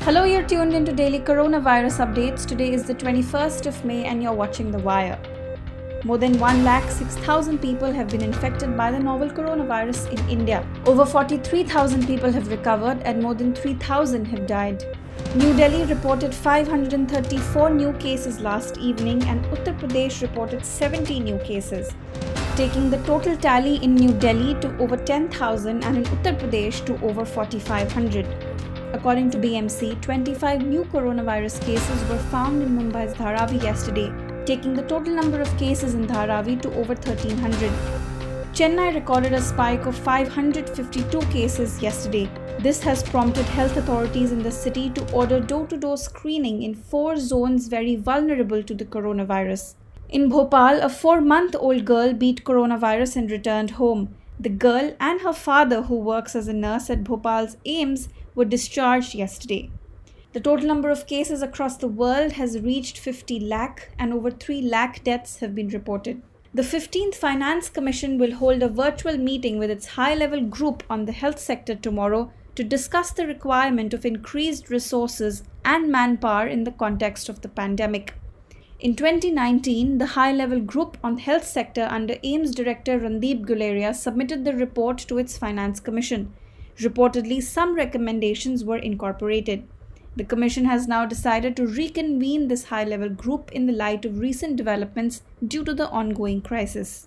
Hello, you're tuned into daily coronavirus updates. Today is the 21st of May and you're watching The Wire. More than 106,000 people have been infected by the novel coronavirus in India. Over 43,000 people have recovered and more than 3,000 have died. New Delhi reported 534 new cases last evening and Uttar Pradesh reported 70 new cases, taking the total tally in New Delhi to over 10,000 and in Uttar Pradesh to over 4,500. According to BMC, 25 new coronavirus cases were found in Mumbai's Dharavi yesterday, taking the total number of cases in Dharavi to over 1,300. Chennai recorded a spike of 552 cases yesterday. This has prompted health authorities in the city to order door-to-door screening in 4 zones very vulnerable to the coronavirus. In Bhopal, a 4-month-old girl beat coronavirus and returned home. The girl and her father, who works as a nurse at Bhopal's AIIMS, were discharged yesterday. The total number of cases across the world has reached 50 lakh and over 3 lakh deaths have been reported. The 15th Finance Commission will hold a virtual meeting with its high-level group on the health sector tomorrow to discuss the requirement of increased resources and manpower in the context of the pandemic. In 2019, the high-level group on the health sector under AIIMS Director Randeep Guleria submitted the report to its Finance Commission. Reportedly, some recommendations were incorporated. The Commission has now decided to reconvene this high-level group in the light of recent developments due to the ongoing crisis.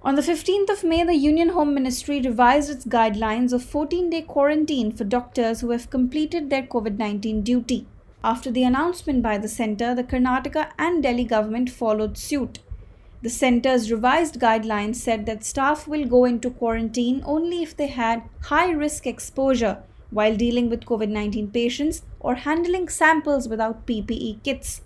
On the 15th of May, the Union Home Ministry revised its guidelines of 14-day quarantine for doctors who have completed their COVID-19 duty. After the announcement by the centre, the Karnataka and Delhi government followed suit. The centre's revised guidelines said that staff will go into quarantine only if they had high-risk exposure while dealing with COVID-19 patients or handling samples without PPE kits.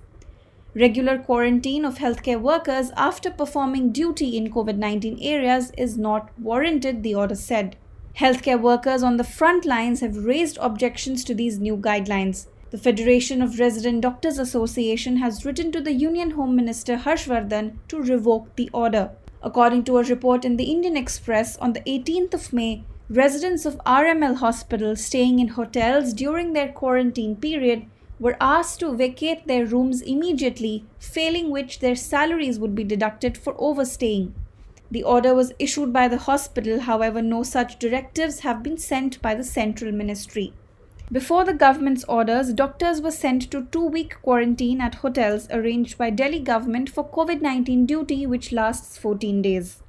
Regular quarantine of healthcare workers after performing duty in COVID-19 areas is not warranted, the order said. Healthcare workers on the front lines have raised objections to these new guidelines. The Federation of Resident Doctors Association has written to the Union Home Minister Harshvardhan to revoke the order. According to a report in the Indian Express, on the 18th of May, residents of RML hospitals staying in hotels during their quarantine period were asked to vacate their rooms immediately, failing which their salaries would be deducted for overstaying. The order was issued by the hospital, however, no such directives have been sent by the central ministry. Before the government's orders, doctors were sent to 2-week quarantine at hotels arranged by Delhi government for COVID-19 duty, which lasts 14 days.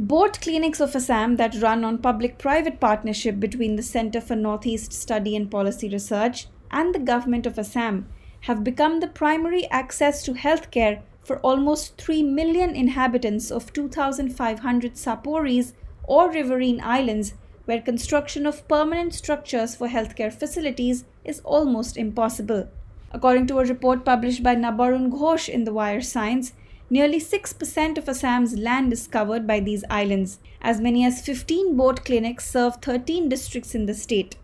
Both clinics of Assam that run on public-private partnership between the Centre for Northeast Study and Policy Research and the Government of Assam have become the primary access to healthcare for almost 3 million inhabitants of 2,500 Saporis or riverine islands, where construction of permanent structures for healthcare facilities is almost impossible. According to a report published by Nabarun Ghosh in The Wire Science, nearly 6% of Assam's land is covered by these islands. As many as 15 boat clinics serve 13 districts in the state.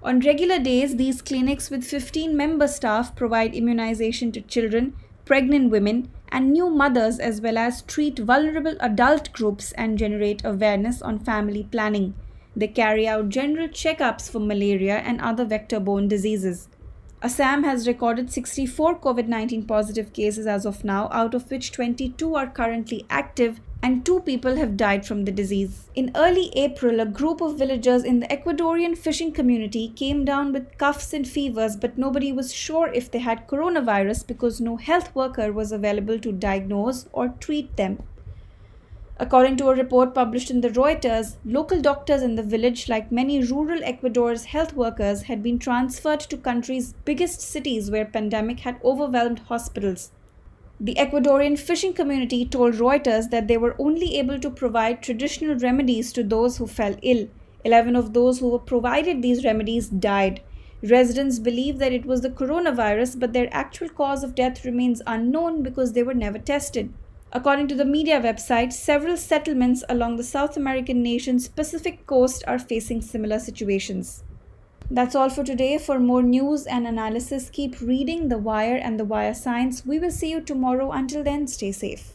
On regular days, these clinics with 15 member staff provide immunization to children, pregnant women, and new mothers, as well as treat vulnerable adult groups and generate awareness on family planning. They carry out general checkups for malaria and other vector-borne diseases. Assam has recorded 64 COVID-19 positive cases as of now, out of which 22 are currently active and 2 people have died from the disease. In early April, a group of villagers in the Ecuadorian fishing community came down with coughs and fevers, but nobody was sure if they had coronavirus because no health worker was available to diagnose or treat them. According to a report published in the Reuters, local doctors in the village, like many rural Ecuador's health workers, had been transferred to country's biggest cities where pandemic had overwhelmed hospitals. The Ecuadorian fishing community told Reuters that they were only able to provide traditional remedies to those who fell ill. 11 of those who were provided these remedies died. Residents believe that it was the coronavirus, but their actual cause of death remains unknown because they were never tested. According to the media website, several settlements along the South American nation's Pacific coast are facing similar situations. That's all for today. For more news and analysis, keep reading The Wire and The Wire Science. We will see you tomorrow. Until then, stay safe.